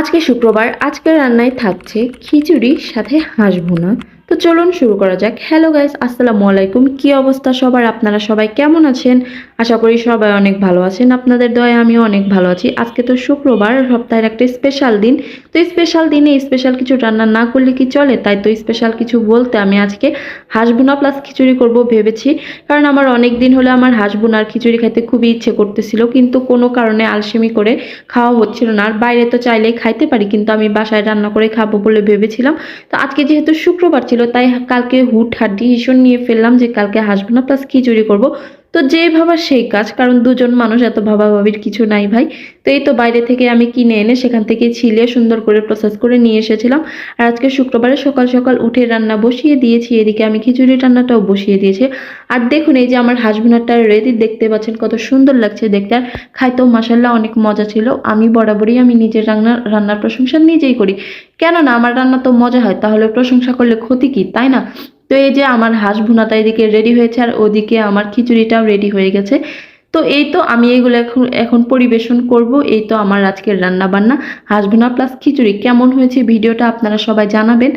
আজকে শুক্রবার, আজকের রান্নায় থাকছে খিচুড়ি সাথে হাঁস ভুনা। তো চলুন শুরু করা যাক। হ্যালো গাইস, আসসালামু আলাইকুম। কি অবস্থা সবার? আপনারা সবাই কেমন আছেন? আশা করি সবাই অনেক ভালো আছেন। আপনাদের দয়ায় আমিও অনেক ভালো আছি। আজকে তো শুক্রবার, সপ্তাহের একটা স্পেশাল দিন। তো স্পেশাল দিনে স্পেশাল কিছু রান্না না করলে কি চলে? তাই তো স্পেশাল কিছু বলতে আমি আজকে হাঁস ভুনা প্লাস খিচুড়ি করব ভেবেছি। কারণ আমার অনেক দিন হলো আমার হাঁস ভুনা আর খিচুড়ি খেতে খুবই ইচ্ছে করতেছিল, কিন্তু কোনো কারণে আলসেমি করে খাওয়া হচ্ছিল না। আর বাইরে তো চাইলেই খাইতে পারি, কিন্তু আমি বাসায় রান্না করে খাবো বলে ভেবেছিলাম। তো আজকে যেহেতু শুক্রবার ছিল, তাই কালকে হুটহাট ডিসিশন নিয়ে ফেললাম যে কালকে হাঁস ভুনা প্লাস খিচুড়ি করব। তো যে ভাবা সেই কাজ, কারণ দুজন মানুষ, এত ভাবাভাবির কিছু নাই ভাই। তো এই তো বাইরে থেকে আমি কিনে এনে সেখান থেকে ছিলে সুন্দর করে প্রসেস করে নিয়ে এসেছিলাম। আর আজকে শুক্রবারে সকাল সকাল উঠে রান্না বসিয়ে দিয়েছি, এদিকে আমি খিচুড়ি রান্নাটাও বসিয়ে দিয়েছি। আর দেখুন, এই যে আমার হাঁস ভুনাটা রেডি, দেখতে পাচ্ছেন কত সুন্দর লাগছে দেখতে। আর খাইতেও মাসাল্লাহ অনেক মজা ছিল। আমি বরাবরই নিজের রান্নার প্রশংসা নিজেই করি। কেননা আমার রান্না তো মজা হয়, তাহলে প্রশংসা করলে ক্ষতি কি, তাই না? তো এই যে আমার হাঁস ভুনাটা এদিকে রেডি হয়েছে, আর ওদিকে আমার খিচুড়িটাও রেডি হয়ে গেছে। তো এই তো আমি এগুলো এখন এখন পরিবেশন করব। এই তো আমার আজকের রান্না বান্না হাঁস ভুনা প্লাস খিচুড়ি। কেমন হয়েছে ভিডিওটা আপনারা সবাই জানাবেন।